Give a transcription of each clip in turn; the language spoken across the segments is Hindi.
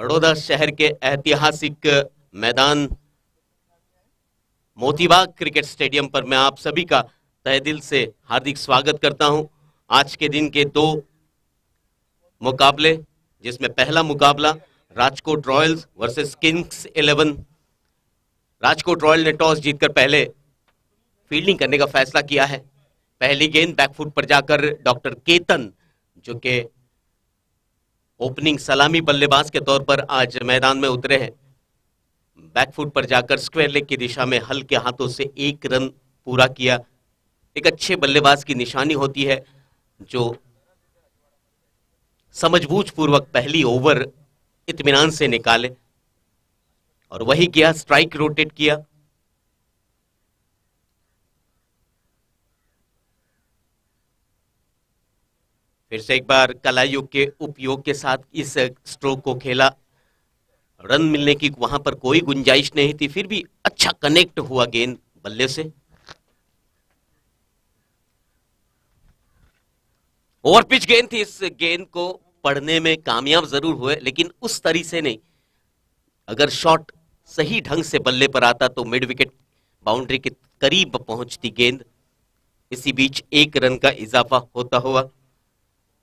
बड़ौदा शहर के ऐतिहासिक मैदान मोतीबाग क्रिकेट स्टेडियम पर मैं आप सभी का तहे दिल से हार्दिक स्वागत करता हूं। आज के दिन के दो मुकाबले, जिसमें पहला मुकाबला Rajkot Royals versus Kings 11। Rajkot royal ने टॉस जीतकर पहले फील्डिंग करने का फैसला किया है। पहली गेंद बैकफुट पर जाकर डॉक्टर केतन, जो कि ओपनिंग सलामी बल्लेबाज के तौर पर आज मैदान में उतरे हैं, बैकफुट पर जाकर स्क्वायर लेग की दिशा में हल्के हाथों से एक रन पूरा किया। एक अच्छे बल्लेबाज की निशानी होती है जो समझबूझ पूर्वक पहली ओवर इत्मीनान से निकाले, और वही किया। स्ट्राइक रोटेट किया। फिर से एक बार कलायुग के उपयोग के साथ इस स्ट्रोक को खेला। रन मिलने की वहां पर कोई गुंजाइश नहीं थी, फिर भी अच्छा कनेक्ट हुआ गेंद बल्ले से। ओवर पिच गेंद थी। इस गेंद को पढ़ने में कामयाब जरूर हुए, लेकिन उस तरीके से नहीं। अगर शॉट सही ढंग से बल्ले पर आता तो मिड विकेट बाउंड्री के करीब पहुंचती गेंद। इसी बीच एक रन का इजाफा होता हुआ,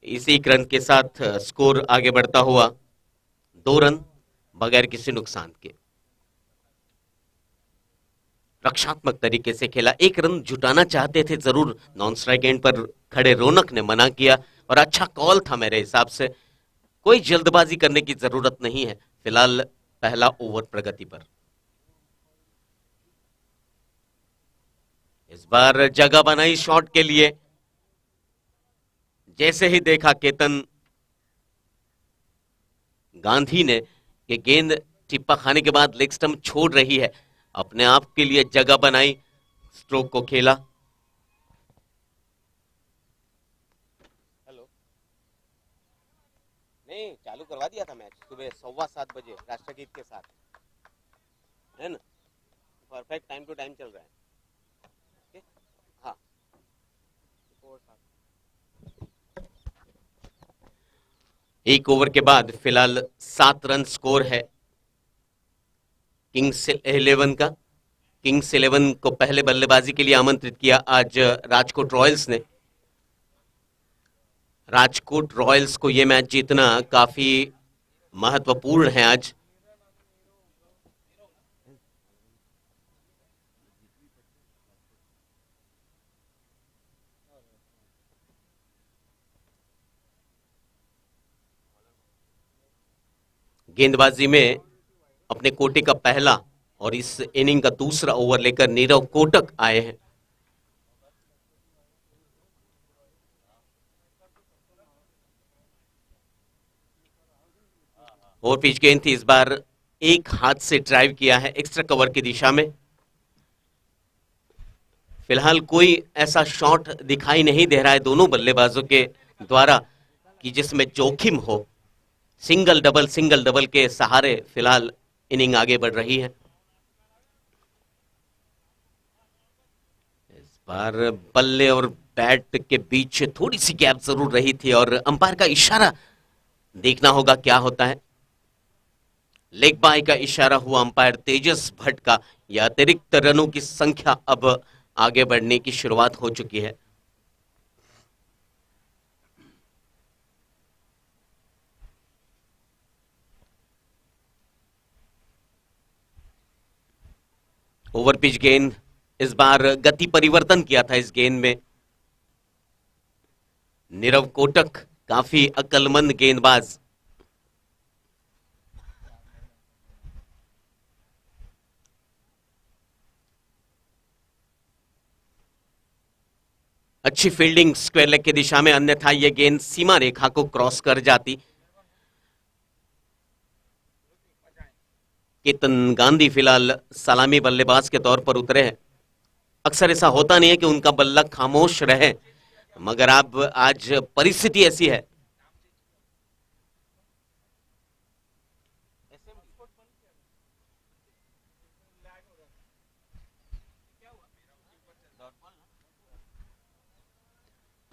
इसी एक रन के साथ स्कोर आगे बढ़ता हुआ 2 रन बगैर किसी नुकसान के। रक्षात्मक तरीके से खेला। एक रन जुटाना चाहते थे जरूर, नॉन स्ट्राइक एंड पर खड़े रौनक ने मना किया, और अच्छा कॉल था मेरे हिसाब से। कोई जल्दबाजी करने की जरूरत नहीं है। फिलहाल पहला ओवर प्रगति पर। इस बार जगह बनाई शॉट के लिए। जैसे ही देखा केतन गांधी ने कि गेंद टिप्पा खाने के बाद लेग स्टंप छोड़ रही है, अपने आप के लिए जगह बनाई, स्ट्रोक को खेला। हेलो, नहीं चालू करवा दिया था मैच सुबह 7:15 बजे राष्ट्रगीत के साथ, है ना। परफेक्ट टाइम टू टाइम चल रहा है। हाँ, एक ओवर के बाद फिलहाल 7 रन स्कोर है किंग्स 11 का। किंग्स 11 को पहले बल्लेबाजी के लिए आमंत्रित किया आज राजकोट रॉयल्स ने। राजकोट रॉयल्स को यह मैच जीतना काफी महत्वपूर्ण है आज। गेंदबाजी में अपने कोटे का पहला और इस इनिंग का दूसरा ओवर लेकर नीरव कोटक आए हैं। ओवर पिच गेंद थी। इस बार एक हाथ से ड्राइव किया है एक्स्ट्रा कवर की दिशा में। फिलहाल कोई ऐसा शॉट दिखाई नहीं दे रहा है दोनों बल्लेबाजों के द्वारा कि जिसमें जोखिम हो। सिंगल डबल के सहारे फिलहाल इनिंग आगे बढ़ रही है। इस बार बल्ले और बैट के बीच थोड़ी सी गैप जरूर रही थी, और अंपायर का इशारा देखना होगा क्या होता है। लेग बाय का इशारा हुआ अंपायर तेजस भट्ट का। यह अतिरिक्त रनों की संख्या अब आगे बढ़ने की शुरुआत हो चुकी है। ओवर पिच गेंद। इस बार गति परिवर्तन किया था इस गेंद में नीरव कोटक, काफी अक्लमंद गेंदबाज। अच्छी फील्डिंग स्क्वायर लेग की दिशा में, अन्यथा यह गेंद सीमा रेखा को क्रॉस कर जाती। केतन गांधी फिलहाल सलामी बल्लेबाज के तौर पर उतरे हैं। अक्सर ऐसा होता नहीं है कि उनका बल्ला खामोश रहे, मगर अब आज परिस्थिति ऐसी है।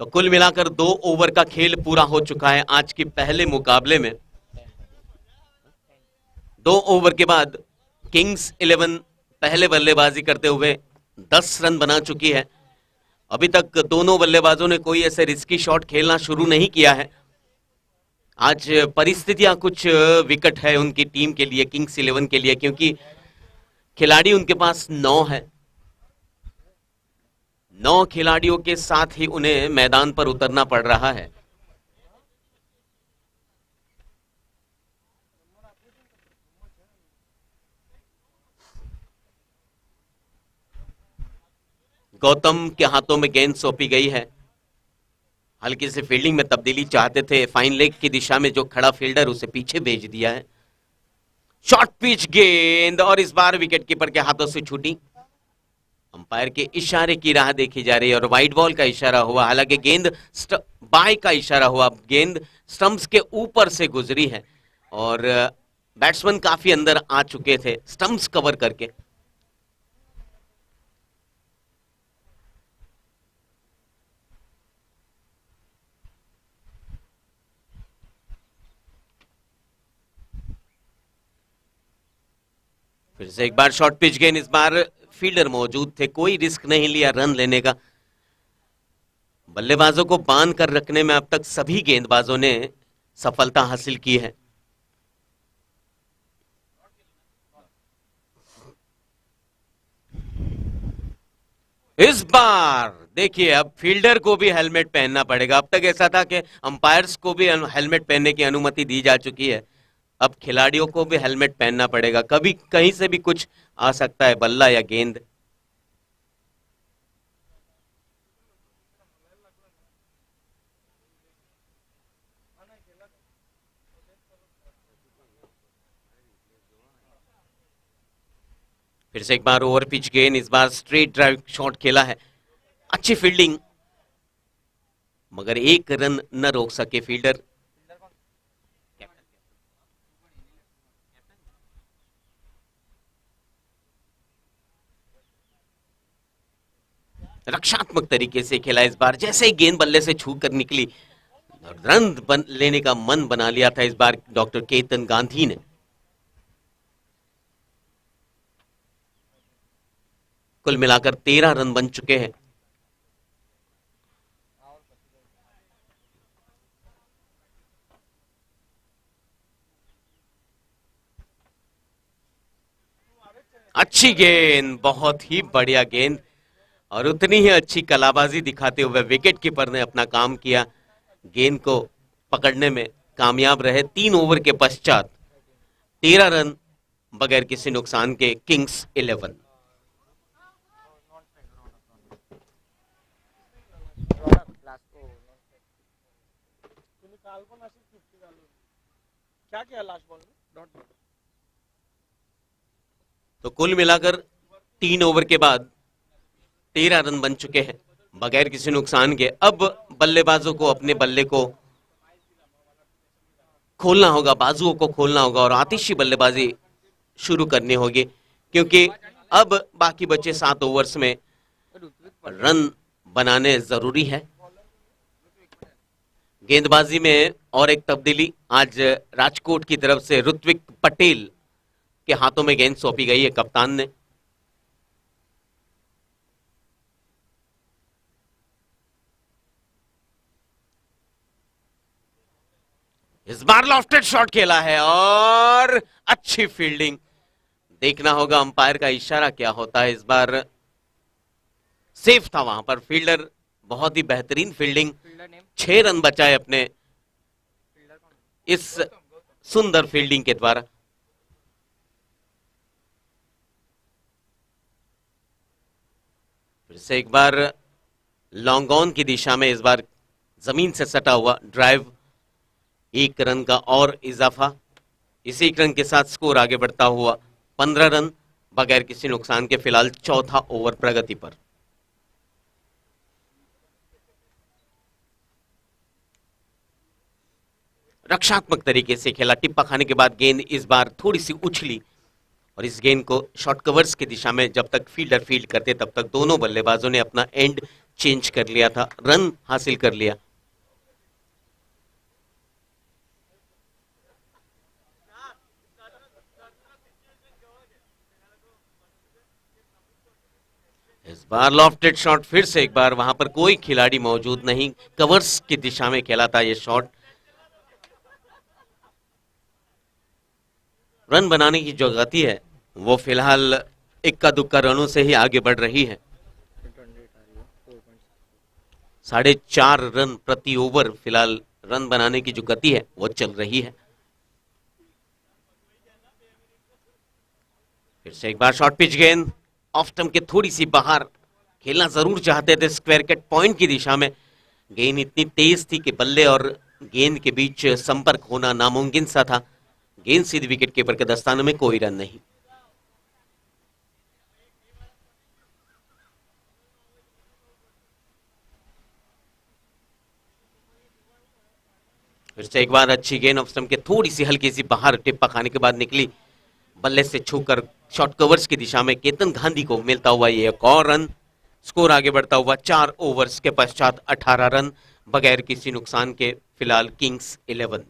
तो कुल मिलाकर 2 ओवर का खेल पूरा हो चुका है आज के पहले मुकाबले में। 2 ओवर के बाद किंग्स 11 पहले बल्लेबाजी करते हुए 10 रन बना चुकी है। अभी तक दोनों बल्लेबाजों ने कोई ऐसे रिस्की शॉट खेलना शुरू नहीं किया है। आज परिस्थितियां कुछ विकट है उनकी टीम के लिए, किंग्स 11 के लिए, क्योंकि खिलाड़ी उनके पास 9 है। 9 खिलाड़ियों के साथ ही उन्हें मैदान पर उतरना पड़ रहा है। गौतम के हाथों में गेंद सौंपी गई है। हल्की से फील्डिंग में तब्दीली चाहते थे, फाइन लेग की दिशा में जो खड़ा फील्डर उसे पीछे भेज दिया है। शॉर्ट पिच गेंद, और इस बार विकेट कीपर के हाथों से छूटी। अंपायर के इशारे की राह देखी जा रही है और वाइड बॉल का इशारा हुआ। हालांकि गेंद बाय का इशारा हुआ, गेंद स्टंप्स के ऊपर से गुजरी है और बैट्समैन काफी अंदर आ चुके थे स्टंप्स कवर करके। फिर से एक बार शॉर्ट पिच गेंद, इस बार फील्डर मौजूद थे, कोई रिस्क नहीं लिया रन लेने का। बल्लेबाजों को बांध कर रखने में अब तक सभी गेंदबाजों ने सफलता हासिल की है। इस बार देखिए अब फील्डर को भी हेलमेट पहनना पड़ेगा। अब तक ऐसा था कि अंपायर्स को भी हेलमेट पहनने की अनुमति दी जा चुकी है, अब खिलाड़ियों को भी हेलमेट पहनना पड़ेगा। कभी कहीं से भी कुछ आ सकता है, बल्ला या गेंद। फिर से एक बार ओवर पिच गेंद, इस बार स्ट्रेट ड्राइव शॉट खेला है, अच्छी फील्डिंग, मगर एक रन न रोक सके फील्डर। रक्षात्मक तरीके से खेला इस बार, जैसे ही गेंद बल्ले से छू कर निकली रन लेने का मन बना लिया था इस बार डॉक्टर केतन गांधी ने। कुल मिलाकर 13 रन बन चुके हैं। अच्छी गेंद, बहुत ही बढ़िया गेंद, और उतनी ही अच्छी कलाबाजी दिखाते हुए विकेट कीपर ने अपना काम किया, गेंद को पकड़ने में कामयाब रहे। 3 ओवर के पश्चात 13 रन बगैर किसी नुकसान के किंग्स 11। क्या किया लास्ट बॉल में? तो कुल मिलाकर 3 ओवर के बाद 13 रन बन चुके हैं बगैर किसी नुकसान के। अब बल्लेबाजों को अपने बल्ले को खोलना होगा, बाजुओं को खोलना होगा और आतिशी बल्लेबाजी शुरू करनी होगी, क्योंकि अब बाकी बचे 7 ओवर्स में रन बनाने जरूरी है। गेंदबाजी में और एक तब्दीली, आज राजकोट की तरफ से ऋत्विक पटेल के हाथों में गेंद सौंपी गई है कप्तान ने। इस बार लॉफ्टेड शॉट खेला है और अच्छी फील्डिंग। देखना होगा अंपायर का इशारा क्या होता है। इस बार सेफ था वहां पर फील्डर, बहुत ही बेहतरीन फील्डिंग, 6 रन बचाए अपने इस सुंदर फील्डिंग के द्वारा। फिर से एक बार लॉन्ग ऑन की दिशा में, इस बार जमीन से सटा हुआ ड्राइव, 1 रन का और इजाफा। इसी 1 रन के साथ स्कोर आगे बढ़ता हुआ 15 रन बगैर किसी नुकसान के फिलहाल चौथा ओवर प्रगति पर। रक्षात्मक तरीके से खेला, टिप्पा खाने के बाद गेंद इस बार थोड़ी सी उछली और इस गेंद को शॉर्ट कवर्स की दिशा में जब तक फील्डर फील्ड करते तब तक दोनों बल्लेबाजों ने अपना एंड चेंज कर लिया था, रन हासिल कर लिया। इस बार लॉफ्टेड शॉट, फिर से एक बार, वहां पर कोई खिलाड़ी मौजूद नहीं, कवर्स की दिशा में खेला था ये शॉट। रन बनाने की जो गति है वो फिलहाल इक्का दुक्का रनों से ही आगे बढ़ रही है। 4.5 रन प्रति ओवर फिलहाल रन बनाने की जो गति है वो चल रही है। फिर से एक बार शॉर्ट पिच गेंद, ऑफ स्टंप के थोड़ी सी बाहर, खेलना जरूर चाहते थे स्क्वायर कट पॉइंट की दिशा में। गेंद इतनी तेज थी कि बल्ले और गेंद के बीच संपर्क होना नामुमकिन सा था। गेंद सीधी विकेट कीपर के दस्ताने में, कोई रन नहीं। फिर से एक बार अच्छी गेंद, ऑफ स्टंप के थोड़ी सी हल्की सी बाहर, टिप्पा खाने के बाद निकली, बल्ले से छूकर शॉर्ट कवर्स की दिशा में केतन गांधी को मिलता हुआ ये एक और रन। स्कोर आगे बढ़ता हुआ 4 ओवर्स के पश्चात 18 रन बगैर किसी नुकसान के फिलहाल किंग्स 11।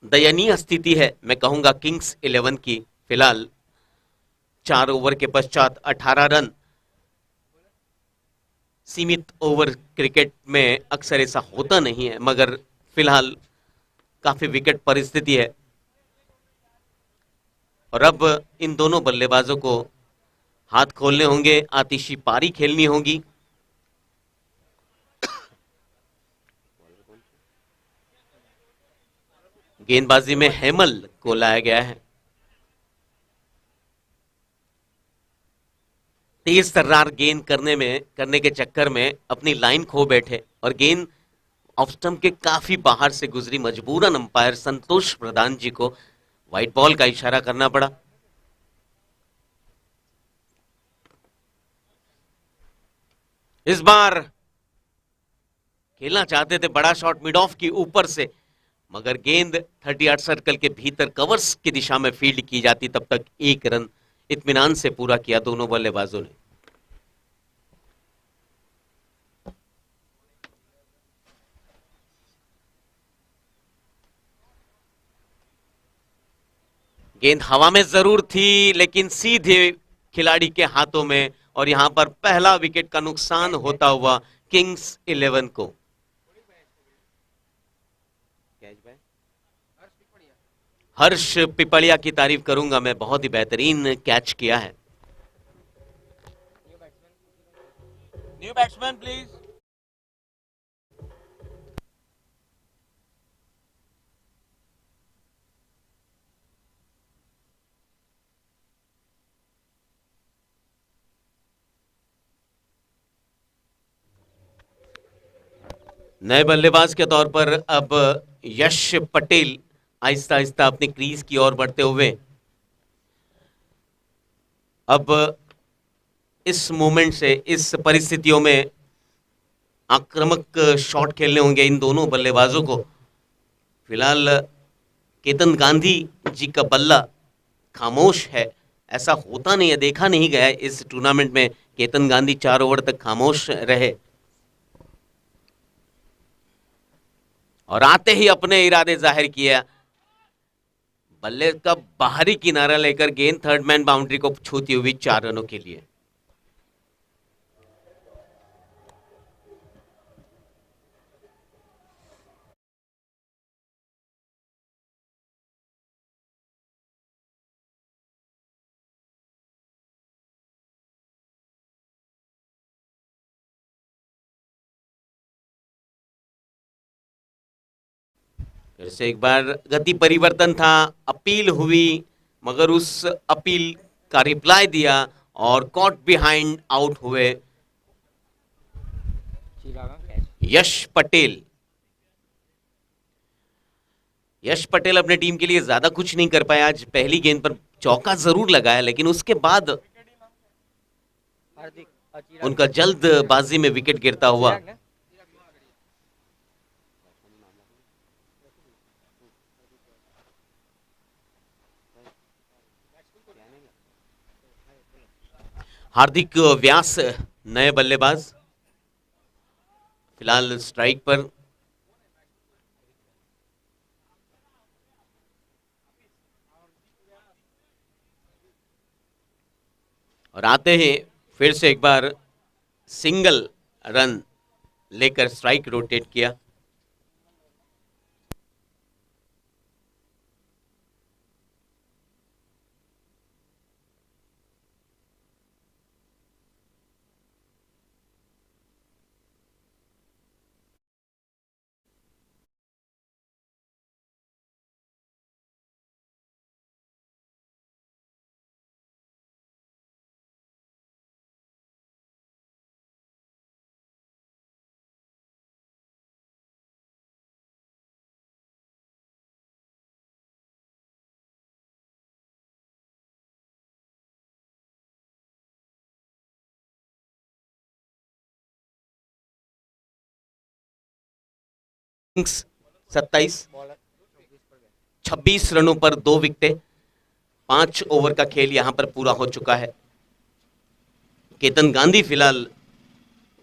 दयनीय स्थिति है मैं कहूंगा किंग्स 11 की फिलहाल। 4 ओवर के पश्चात 18 रन। सीमित ओवर क्रिकेट में अक्सर ऐसा होता नहीं है, मगर फिलहाल काफी विकेट परिस्थिति है और अब इन दोनों बल्लेबाजों को हाथ खोलने होंगे, आतिशी पारी खेलनी होगी। गेंदबाजी में हेमल को लाया गया है। तेज तर्रार गेंद करने के चक्कर में अपनी लाइन खो बैठे और गेंद ऑफ स्टंप के काफी बाहर से गुजरी। मजबूरन अंपायर संतोष प्रधान जी को व्हाइट बॉल का इशारा करना पड़ा। इस बार खेलना चाहते थे बड़ा शॉट मिड ऑफ की ऊपर से, मगर गेंद 38 सर्कल के भीतर कवर्स की दिशा में फील्ड की जाती। तब तक 1 रन इत्मीनान से पूरा किया दोनों बल्लेबाजों ने। गेंद हवा में जरूर थी लेकिन सीधे खिलाड़ी के हाथों में, और यहां पर पहला विकेट का नुकसान होता हुआ किंग्स 11 को। हर्ष पिपलिया की तारीफ करूंगा मैं, बहुत ही बेहतरीन कैच किया है। New batsman please. नए बल्लेबाज के तौर पर अब यश पटेल आहिस्ता आहिस्ता अपनी क्रीज की ओर बढ़ते हुए अब इस मोमेंट से, इस परिस्थितियों में आक्रामक शॉट खेलने होंगे इन दोनों बल्लेबाजों को। फिलहाल केतन गांधी जी का बल्ला खामोश है। ऐसा होता नहीं है, देखा नहीं गया है इस टूर्नामेंट में केतन गांधी 4 ओवर तक खामोश रहे और आते ही अपने इरादे जाहिर किया। बल्ले का बाहरी किनारा लेकर गेंद थर्ड मैन बाउंड्री को छूती हुई 4 रनों के लिए। फिर से एक बार गति परिवर्तन था, अपील हुई, मगर उस अपील का रिप्लाई दिया और कॉट बिहाइंड आउट हुए यश पटेल। यश पटेल अपने टीम के लिए ज्यादा कुछ नहीं कर पाए आज। पहली गेंद पर चौका जरूर लगाया, लेकिन उसके बाद उनका जल्दबाजी में विकेट गिरता हुआ। हार्दिक व्यास नए बल्लेबाज फिलहाल स्ट्राइक पर। और आते ही फिर से एक बार सिंगल रन लेकर स्ट्राइक रोटेट किया। इनिंग्स 27, 26 रनों पर 2 विकेटें। 5 ओवर का खेल यहां पर पूरा हो चुका है। केतन गांधी फिलहाल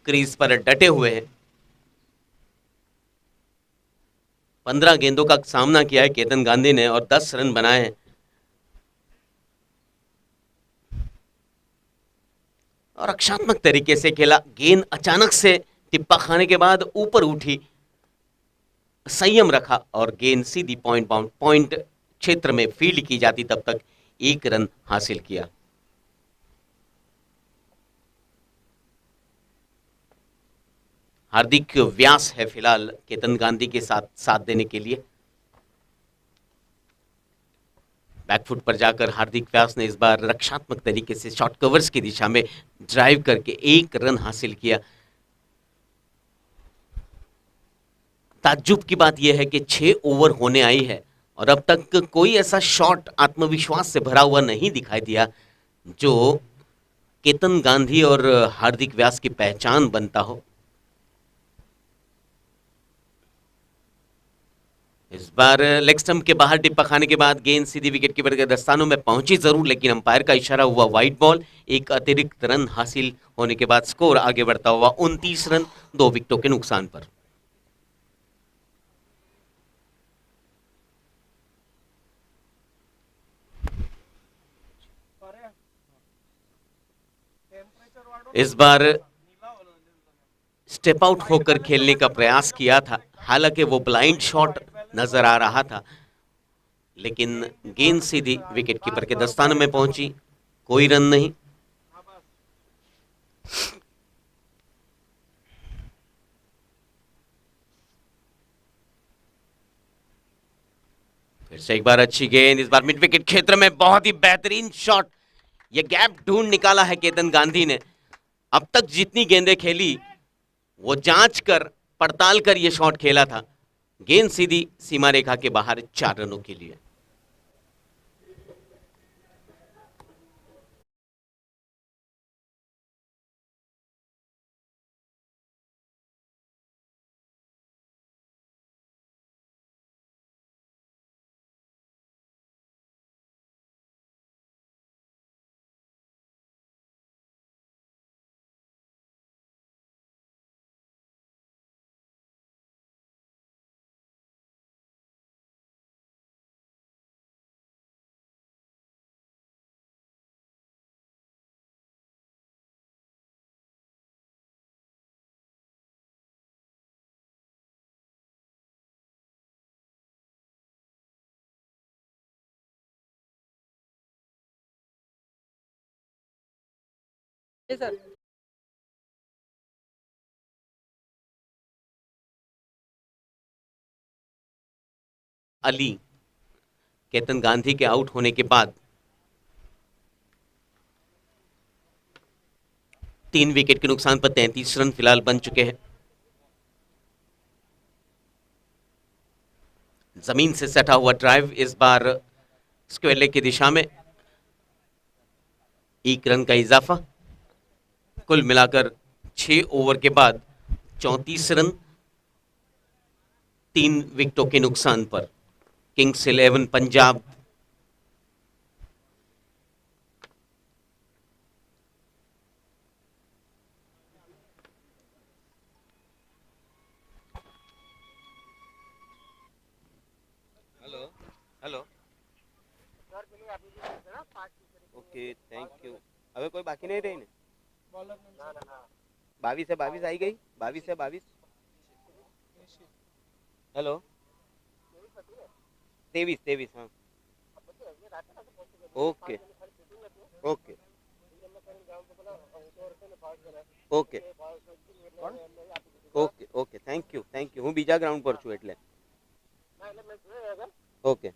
क्रीज पर डटे हुए हैं। 15 गेंदों का सामना किया है केतन गांधी ने और 10 रन बनाए हैं। और रक्षात्मक तरीके से खेला। गेंद अचानक से टिप्पा खाने के बाद ऊपर उठी, संयम रखा और गेंद सीधी पॉइंट क्षेत्र में फील्ड की जाती तब तक 1 रन हासिल किया। हार्दिक व्यास है फिलहाल केतन गांधी के साथ साथ देने के लिए। बैकफुट पर जाकर हार्दिक व्यास ने इस बार रक्षात्मक तरीके से शॉर्ट कवर्स की दिशा में ड्राइव करके 1 रन हासिल किया। ताज्जुब की बात यह है कि 6 ओवर होने आई है और अब तक कोई ऐसा शॉट आत्मविश्वास से भरा हुआ नहीं दिखाई दिया जो केतन गांधी और हार्दिक व्यास की पहचान बनता हो। इस बार लेग स्टंप के बाहर टिप्पा खाने के बाद गेंद सीधी विकेट कीपर के दस्तानों में पहुंची जरूर, लेकिन अंपायर का इशारा हुआ वाइड बॉल। एक अतिरिक्त रन हासिल होने के बाद स्कोर आगे बढ़ता हुआ 29 रन 2 विकेटों के नुकसान पर। इस बार स्टेप आउट होकर खेलने का प्रयास किया था, हालांकि वो ब्लाइंड शॉट नजर आ रहा था, लेकिन गेंद सीधी विकेट कीपर के दस्ताने में पहुंची, कोई रन नहीं। फिर से एक बार अच्छी गेंद, इस बार मिड विकेट क्षेत्र में बहुत ही बेहतरीन शॉट। ये गैप ढूंढ निकाला है केतन गांधी ने। अब तक जितनी गेंदें खेली वो जांच कर पड़ताल कर ये शॉट खेला था। गेंद सीधी सीमा रेखा के बाहर 4 रनों के लिए। सर अली केतन गांधी के आउट होने के बाद 3 विकेट के नुकसान पर 33 रन फिलहाल बन चुके हैं। जमीन से सटा हुआ ड्राइव, इस बार स्क्वायर लेग की दिशा में 1 रन का इजाफा। कुल मिलाकर 6 ओवर के बाद 34 रन 3 विकेटों के नुकसान पर। Kings 11 Punjab hello hello okay thank you. હવે કોઈ બાકી નહીં રહી ને? 22 आई गई, 22 हेलो 23 हाँ okay okay okay okay okay thank you હું બીજા ગ્રાઉન્ડ પર છું એટલે ओके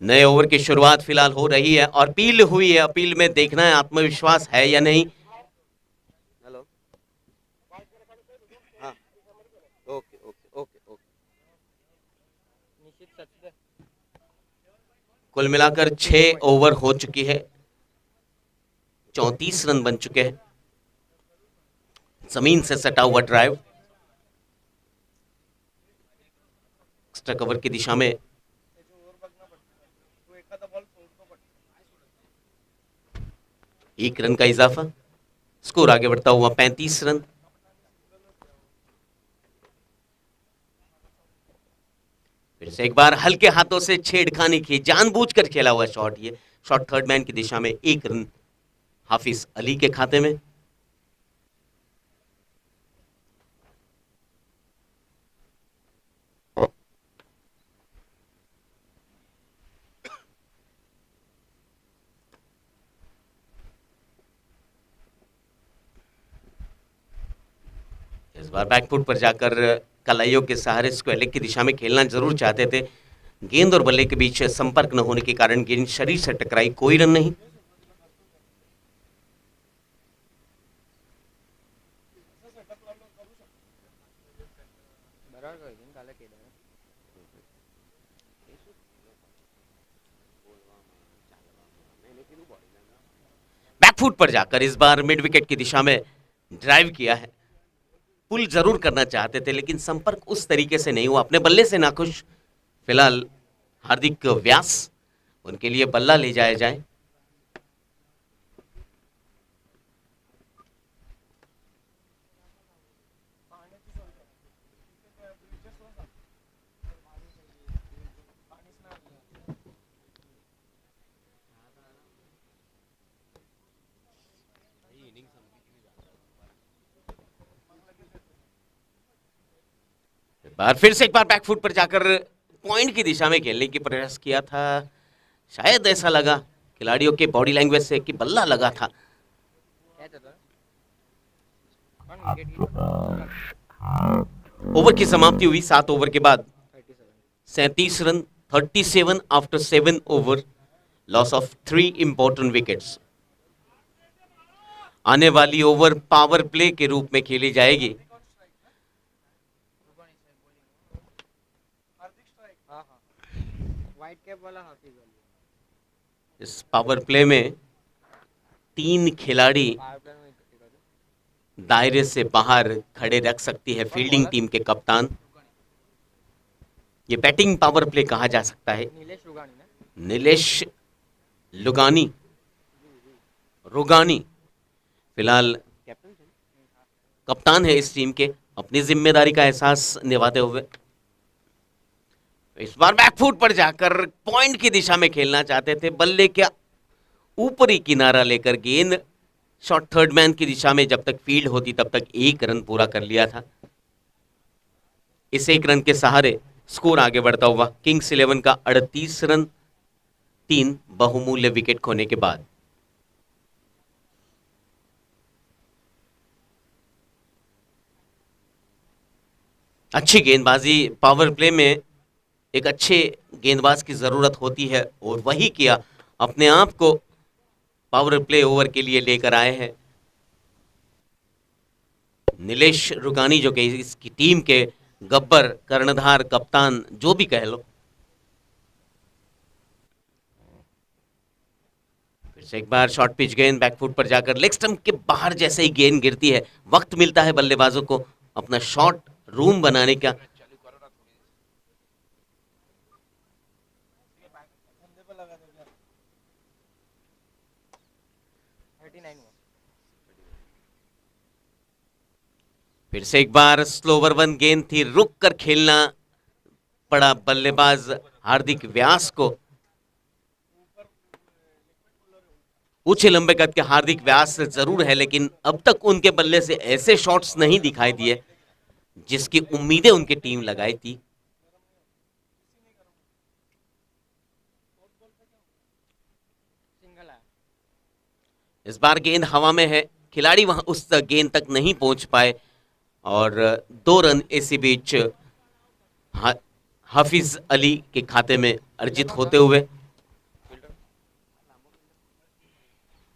नए ओवर की शुरुआत फिलहाल हो रही है और अपील हुई है। अपील में देखना है आत्मविश्वास है या नहीं। हेलो हाँ ओके ओके ओके ओके कुल मिलाकर 6 ओवर हो चुकी है, 34 रन बन चुके हैं। जमीन से सटा हुआ ड्राइव एक्स्ट्रा कवर की दिशा में एक रन का इजाफा, स्कोर आगे बढ़ता हुआ 35 रन। फिर से एक बार हल्के हाथों से छेड़खानी की, जानबूझकर खेला हुआ शॉट। ये शॉट थर्ड मैन की दिशा में, 1 रन हाफिज अली के खाते में। इस बार बैकफुट पर जाकर कलाइयों के सहारे स्क्वायर लेग की दिशा में खेलना जरूर चाहते थे। गेंद और बल्ले के बीच संपर्क न होने के कारण गेंद शरीर से टकराई, कोई रन नहीं। बैकफुट पर जाकर इस बार मिड विकेट की दिशा में ड्राइव किया है। पुल जरूर करना चाहते थे लेकिन संपर्क उस तरीके से नहीं हुआ। अपने बल्ले से नाखुश फिलहाल हार्दिक व्यास, उनके लिए बल्ला ले जाया जाए। फिर से एक बार बैकफुट पर जाकर पॉइंट की दिशा में खेलने की प्रयास किया था। शायद ऐसा लगा खिलाड़ियों के बॉडी लैंग्वेज से कि बल्ला लगा था। ओवर की समाप्ति हुई 7 ओवर के बाद। 37 run, 37 after 7 over, loss of 3 important wickets. आने वाली ओवर पावर प्ले के रूप में खेली जाएगी। इस पावर प्ले में 3 खिलाड़ी दायरे से बाहर खड़े रख सकती है फील्डिंग टीम के कप्तान। ये बैटिंग पावर प्ले कहा जा सकता है। नीलेश रुगानी फिलहाल कप्तान है इस टीम के, अपनी जिम्मेदारी का एहसास निभाते हुए। इस बार बैकफुट पर जाकर पॉइंट की दिशा में खेलना चाहते थे। बल्ले के ऊपरी किनारा लेकर गेंद शॉट थर्ड मैन की दिशा में जब तक फील्ड होती तब तक 1 रन पूरा कर लिया था। इस 1 रन के सहारे स्कोर आगे बढ़ता हुआ किंग्स 11 का 38 रन, 3 बहुमूल्य विकेट खोने के बाद। अच्छी गेंदबाजी, पावर प्ले में एक अच्छे गेंदबाज की जरूरत होती है और वही किया। अपने आप को पावर प्ले ओवर के लिए लेकर आए हैं नीलेश रुगानी, जो कि इसकी टीम के गब्बर, कर्णधार, कप्तान, जो भी कह लो। फिर से एक बार शॉर्ट पिच गेंद बैकफुट पर जाकर लेग स्टंप के बाहर जैसे ही गेंद गिरती है, वक्त मिलता है बल्लेबाजों को अपना शॉट रूम बनाने का। फिर से एक बार स्लो ओवर 1 गेंद थी, रुक कर खेलना पड़ा बल्लेबाज हार्दिक व्यास को। ऊंचे लंबे कद के हार्दिक व्यास जरूर है, लेकिन अब तक उनके बल्ले से ऐसे शॉट्स नहीं दिखाई दिए जिसकी उम्मीदें उनकी टीम लगाई थी। इस बार गेंद हवा में है, खिलाड़ी वहां उस गेंद तक नहीं पहुंच पाए और 2 रन इसी बीच हाफिज अली के खाते में अर्जित होते हुए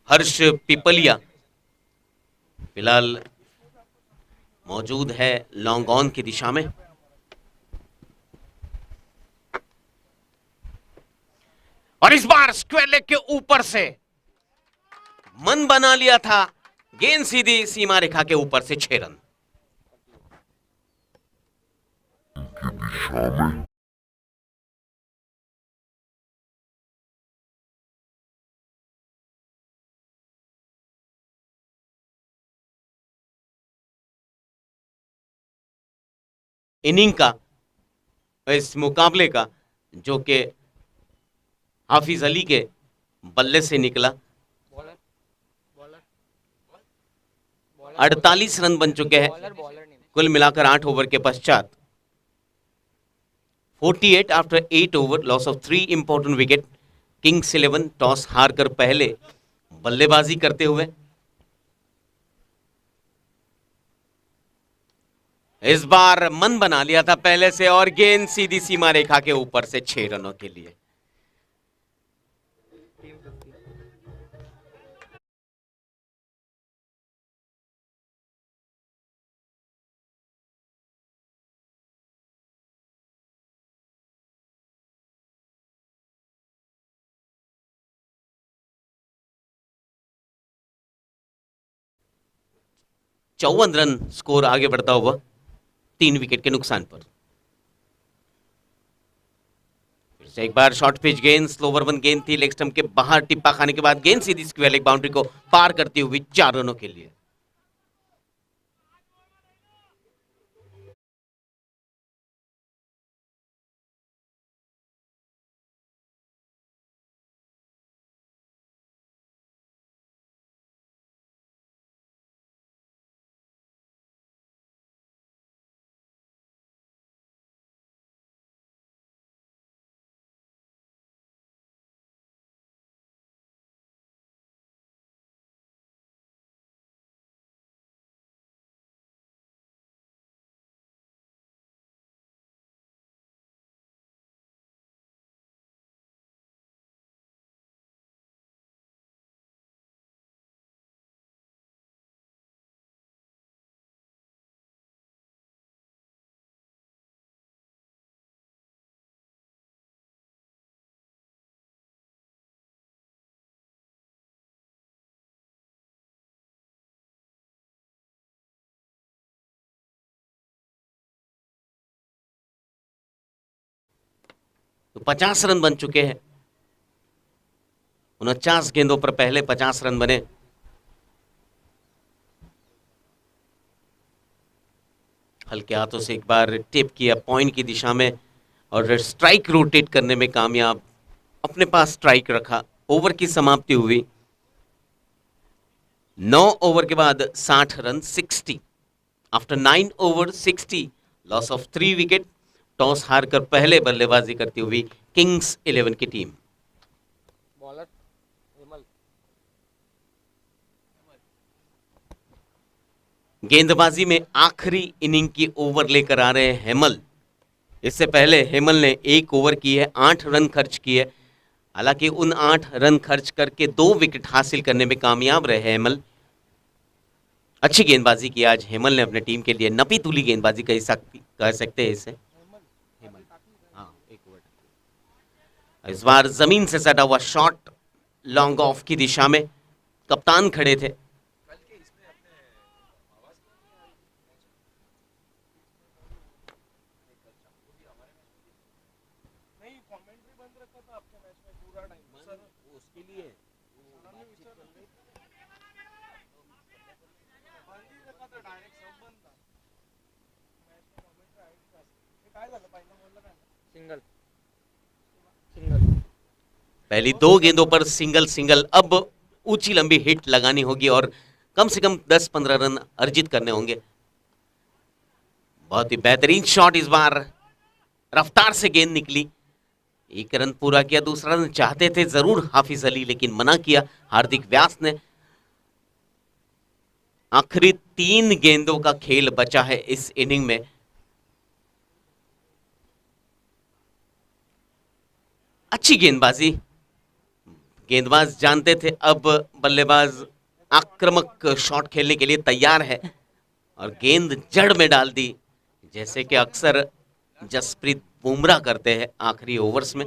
हर्ष पिपलिया फिलहाल मौजूद है लॉन्ग ऑन की दिशा में। और इस बार स्क्वायर लेग के ऊपर से मन बना लिया था, गेंद सीधी सीमा रेखा के ऊपर से 6 रन। इनिंग का, इस मुकाबले का, जो कि हाफिज अली के बल्ले से निकला। 48 रन बन चुके हैं कुल मिलाकर 8 ओवर के पश्चात। 48 after 8 over, loss of 3 important wicket. Kings 11 toss हारकर पहले बल्लेबाजी करते हुए। इस बार मन बना लिया था पहले से और गेंद सीधी सीमा रेखा के ऊपर से 6 रनों के लिए। चौवन रन स्कोर आगे बढ़ता हुआ 3 विकेट के नुकसान पर। फिर से एक बार शॉर्ट पिच गेंद, स्लोवर वन गेंद थी, लेग स्टंप के बाहर टिप्पा खाने के बाद गेंद सीधी स्क्वायर लेग बाउंड्री को पार करती हुई 4 रनों के लिए। तो 50 रन बन चुके हैं। 49 गेंदों पर पहले 50 रन बने। हल्के हाथों से एक बार टिप किया पॉइंट की दिशा में और स्ट्राइक रोटेट करने में कामयाब, अपने पास स्ट्राइक रखा। ओवर की समाप्ति हुई 9 ओवर के बाद 60 run, 60 after 9 over 60, loss of 3 wicket. Toss हारकर पहले बल्लेबाजी करती हुई किंग्स 11 की टीम। बॉलर हिमल। गेंदबाजी में आखिरी इनिंग की ओवर लेकर आ रहे हैं हेमल। इससे पहले हेमल ने 1 ओवर की है, 8 रन खर्च किए। हालांकि उन 8 रन खर्च करके 2 विकेट हासिल करने में कामयाब रहे हेमल। अच्छी गेंदबाजी की आज हेमल ने अपने टीम के लिए, नपी तुली गेंदबाजी कह सकते हैं इसे। हाँ, 1 ओवर। इस बार जमीन से सटा हुआ शॉट लॉन्ग ऑफ की दिशा में, कप्तान खड़े थे। Single single. पहली 2 गेंदों पर सिंगल सिंगल। अब ऊंची लंबी हिट लगानी होगी और कम से कम 10-15 रन अर्जित करने होंगे। बहुत ही बेहतरीन शॉट, इस बार रफ्तार से गेंद निकली, एक रन पूरा किया। दूसरा रन चाहते थे जरूर हाफिज अली, लेकिन मना किया हार्दिक व्यास ने। आखिरी 3 गेंदों का खेल बचा है इस इनिंग में। अच्छी गेंदबाजी, गेंदबाज जानते थे अब बल्लेबाज आक्रामक शॉट खेलने के लिए तैयार है और गेंद जड़ में डाल दी, जैसे कि अक्सर जसप्रीत बुमराह करते हैं आखिरी ओवर्स में।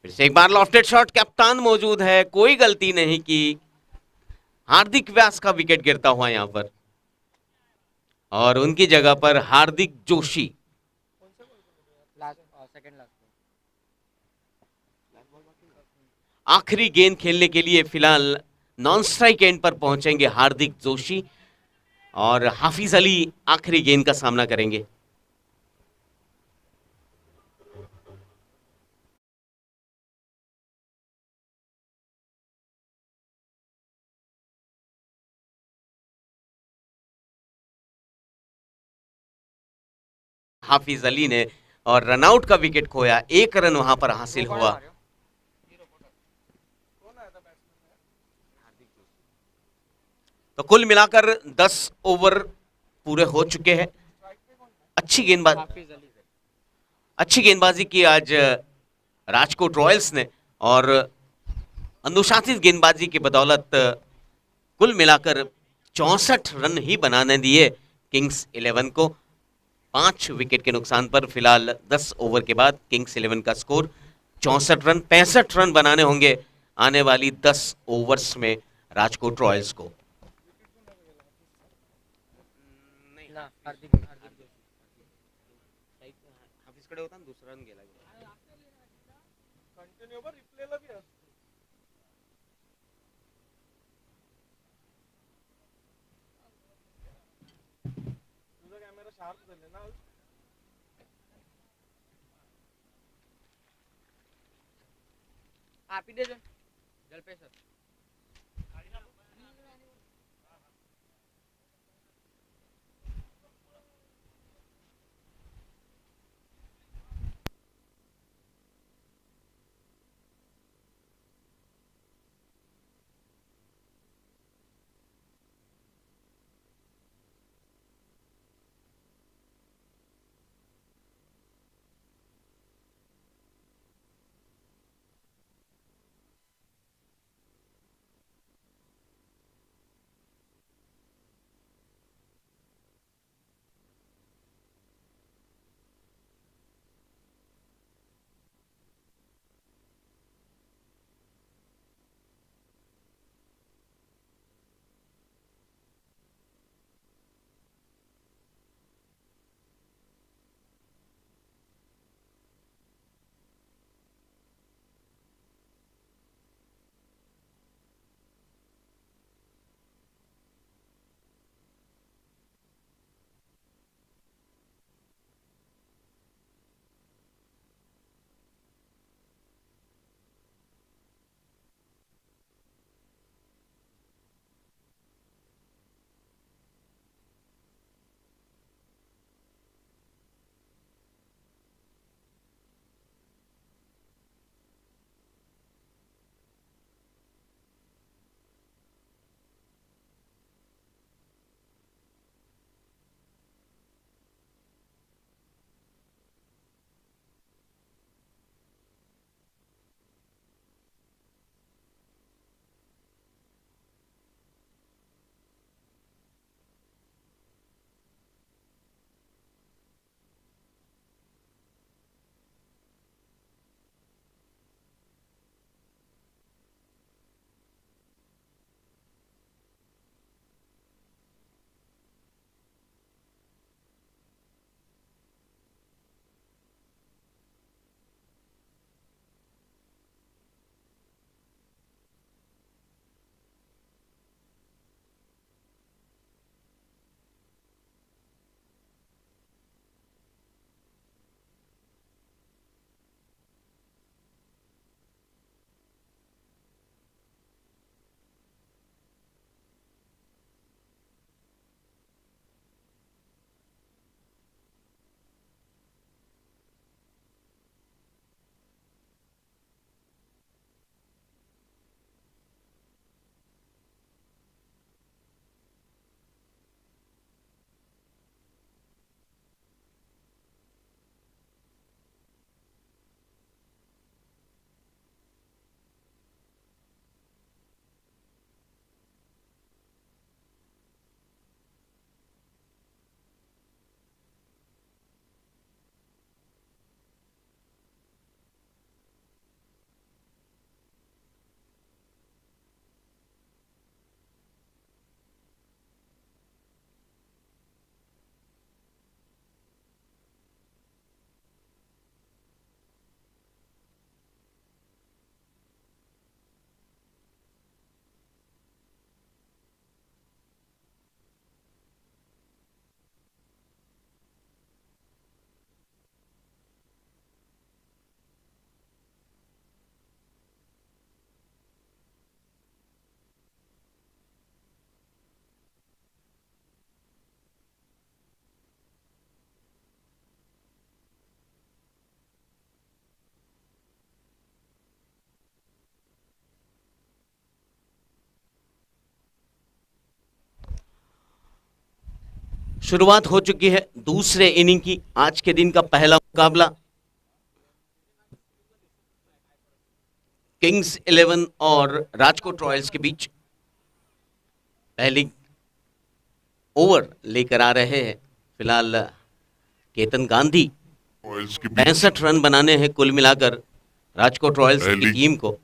फिर से एक बार लॉफ्टेड शॉट, कप्तान मौजूद है, कोई गलती नहीं की। हार्दिक व्यास का विकेट गिरता हुआ यहां पर और उनकी जगह पर Hardik Joshi. Last second last. आखिरी गेंद खेलने के लिए फिलहाल नॉन स्ट्राइक एंड पर पहुंचेंगे हार्दिक जोशी और हाफिज अली आखिरी गेंद का सामना करेंगे। हाफिज अली ने और रनआउट का विकेट खोया, 1 रन वहां पर हासिल हुआ। तो कुल मिलाकर 10 ओवर पूरे हो चुके हैं। अच्छी गेंदबाजी, हाफिज अली से। अच्छी गेंदबाजी की आज राजकोट रॉयल्स ने और अनुशासित गेंदबाजी की बदौलत कुल मिलाकर 64 रन ही बनाने दिए किंग्स 11 को। 5 विकेट के नुकसान पर फिलहाल 10 ओवर के बाद किंग्स 11 का स्कोर 64 रन। 65 रन बनाने होंगे आने वाली 10 ओवर्स में राजकोट रॉयल्स को। ना हार्दिक हार्दिक जोशी। हाफिजकडे होता ना दुसरा रन गेला આપી દેજો જલ્પેશ સર. शुरुआत हो चुकी है दूसरे इनिंग की। आज के दिन का पहला मुकाबला किंग्स 11 और राजकोट रॉयल्स के बीच। पहली ओवर लेकर आ रहे हैं फिलहाल केतन गांधी। रॉयल्स के बीच 65 रन बनाने हैं कुल मिलाकर राजकोट रॉयल्स की पहली- टीम को।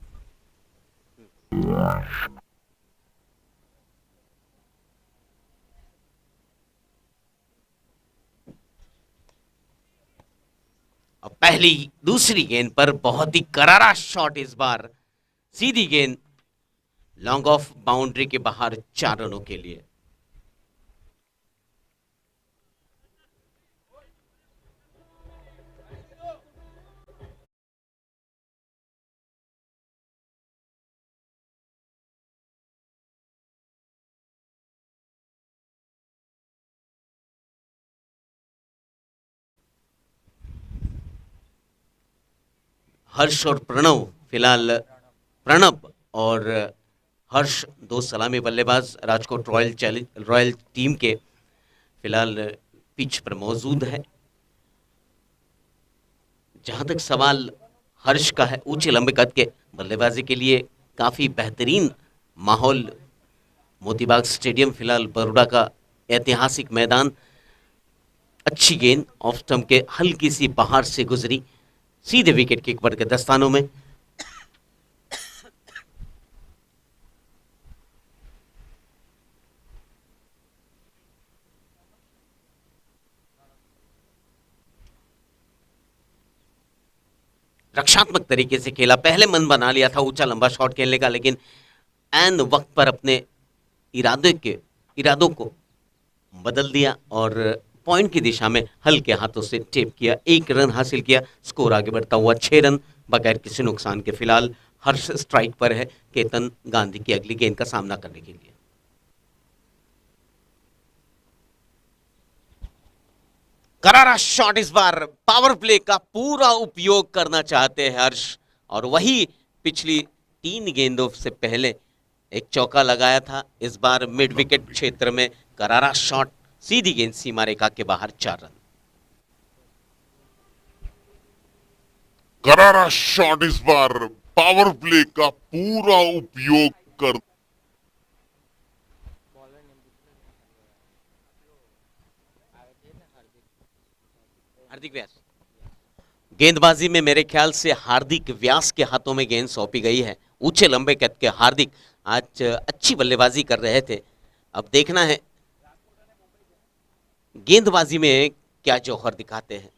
और पहली दूसरी गेंद पर बहुत ही करारा शॉट, इस बार सीधी गेंद लॉन्ग ऑफ बाउंड्री के बाहर 4 रनों के लिए। हर्ष और प्रणव फिलहाल, प्रणब और हर्ष दो सलामी बल्लेबाज राजकोट रॉयल टीम के फिलहाल पिच पर मौजूद है। जहां तक सवाल हर्ष का है, ऊंचे लंबे कद के बल्लेबाजी के लिए काफी बेहतरीन माहौल मोतीबाग स्टेडियम, फिलहाल बड़ौदा का ऐतिहासिक मैदान। अच्छी गेंद ऑफ स्टंप के हल्की सी बाहर से गुजरी, सीधे विकेट कीपर के दस्तानों में। रक्षात्मक तरीके से खेला, पहले मन बना लिया था ऊंचा लंबा शॉट खेलने का, लेकिन एन वक्त पर अपने इरादों को बदल दिया और पॉइंट की दिशा में हल्के हाथों से टेप किया। 1 रन हासिल किया, स्कोर आगे बढ़ता हुआ 6 रन बगैर किसी नुकसान के। फिलहाल हर्ष स्ट्राइक पर है केतन गांधी की अगली गेंद का सामना करने के लिए। करारा शॉट, इस बार पावर प्ले का पूरा उपयोग करना चाहते हैं हर्ष, और वही पिछली 3 गेंदों से पहले एक चौका लगाया था। इस बार मिड विकेट क्षेत्र में करारा शॉट, सीधी गेंद सीमा रेखा के बाहर 4 रन। करारा शॉट, इस बार पावर प्ले का पूरा उपयोग कर हार्दिक व्यास, गेंदबाजी में मेरे ख्याल से हार्दिक व्यास के हाथों में गेंद सौंपी गई है। ऊंचे लंबे कद के हार्दिक आज अच्छी बल्लेबाजी कर रहे थे। अब देखना है गेंदबाजी में क्या जौहर दिखाते हैं।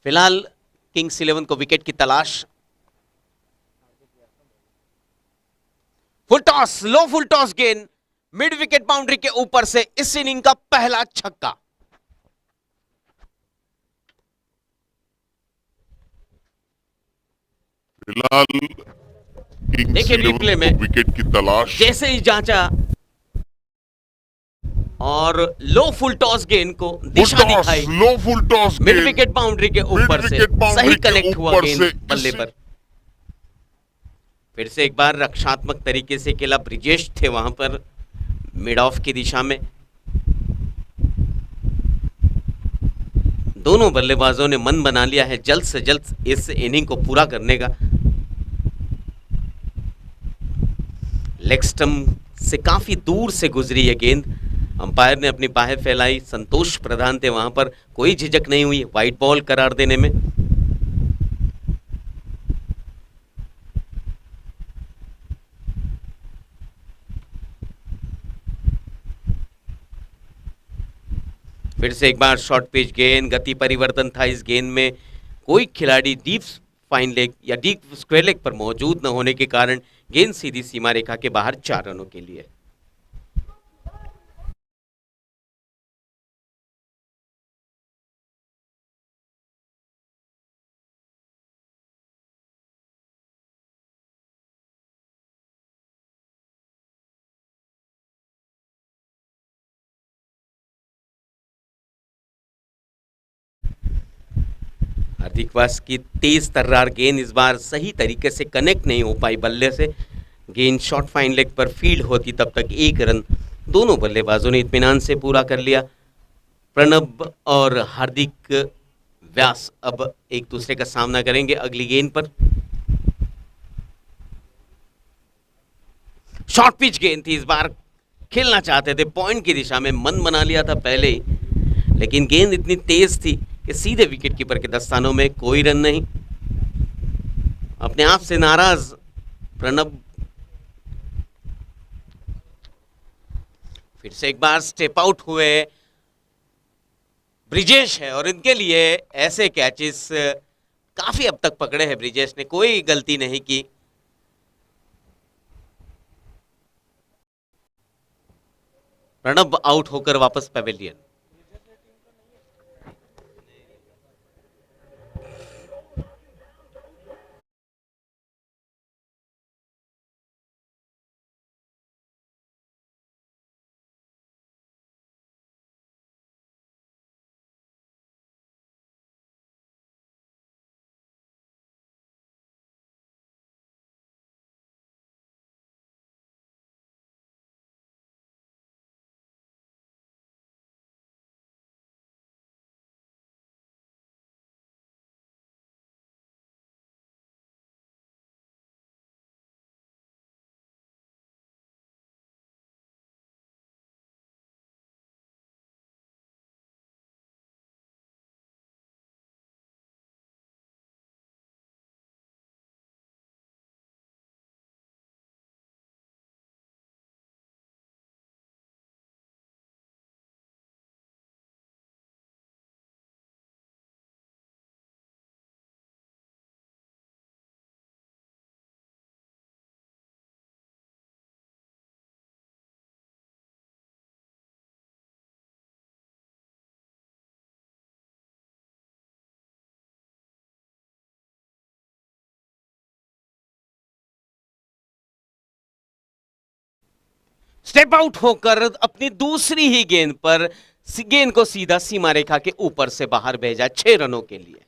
फिलहाल किंग्स 11 को विकेट की तलाश। फुल टॉस, लो फुल टॉस गेंद मिड विकेट बाउंड्री के ऊपर से, इस इनिंग का पहला छक्का। फिलहाल किंग्स देखिए 11 रिप्ले में को विकेट की तलाश। जैसे ही जांचा और लो फुल टॉस गेंद को दिशा दिखाई, low full toss mid wicket boundary के ऊपर से सही कनेक्ट हुआ गेंद बल्ले पर। फिर से एक बार रक्षात्मक तरीके से खेला, ब्रिजेश थे वहां पर मिड ऑफ की दिशा में। दोनों बल्लेबाजों ने मन बना लिया है जल्द से जल्द इस इनिंग को पूरा करने का। लेग स्टंप से काफी दूर से गुजरी यह गेंद, अंपायर ने अपनी बाहें फैलाई, संतोष प्रधान थे वहां पर, कोई झिझक नहीं हुई वाइड बॉल करार देने में। फिर से एक बार शॉर्ट पिच गेंद, गति परिवर्तन था इस गेंद में। कोई खिलाड़ी डीप फाइन लेग या डीप स्क्वायर लेग पर मौजूद न होने के कारण गेंद सीधी सीमा रेखा के बाहर 4 रनों के लिए। हार्दिक वास की तेज तर्रार गेंद इस बार सही तरीके से कनेक्ट नहीं हो पाई बल्ले से। गेंद शॉर्ट फाइन लेग पर फील्ड होती तब तक 1 रन दोनों बल्लेबाजों ने इत्मीनान से पूरा कर लिया। प्रणब और हार्दिक व्यास अब एक दूसरे का सामना करेंगे अगली गेंद पर। शॉर्ट पिच गेंद थी, इस बार खेलना चाहते थे पॉइंट की दिशा में, मन बना लिया था पहले ही, लेकिन गेंद इतनी तेज थी कि सीधे विकेट कीपर के दस्तानों में, कोई रन नहीं। अपने आप से नाराज प्रणब फिर से एक बार स्टेप आउट हुए। ब्रिजेश है और इनके लिए ऐसे कैचेस काफी अब तक पकड़े हैं ब्रिजेश ने, कोई गलती नहीं की। प्रणब आउट होकर वापस पवेलियन। स्टेप आउट होकर अपनी दूसरी ही गेंद पर गेंद को सीधा सीमा रेखा के ऊपर से बाहर भेजा 6 रनों के लिए।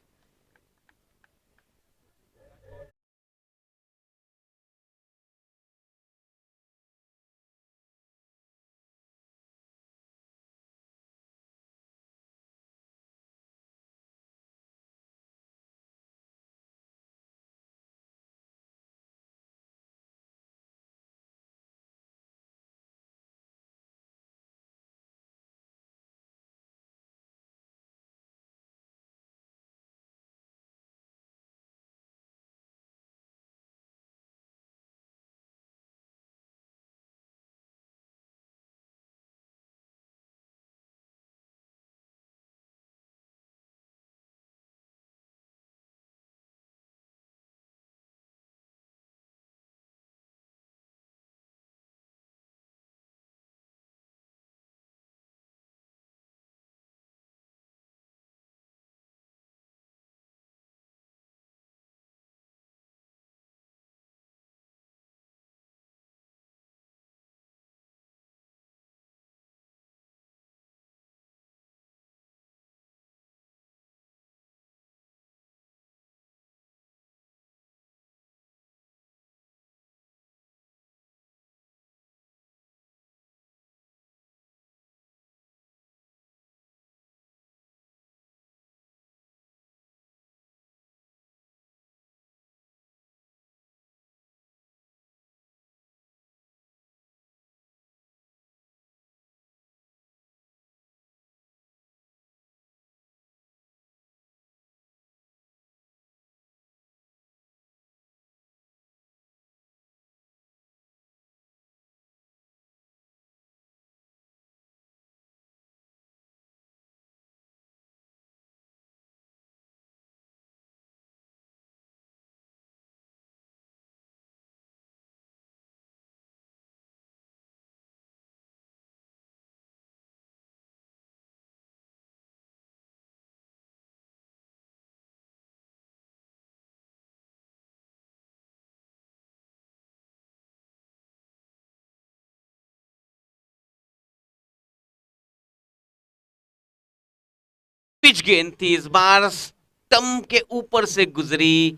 पिच गेंद थी, इस बार स्टंप के ऊपर से गुजरी,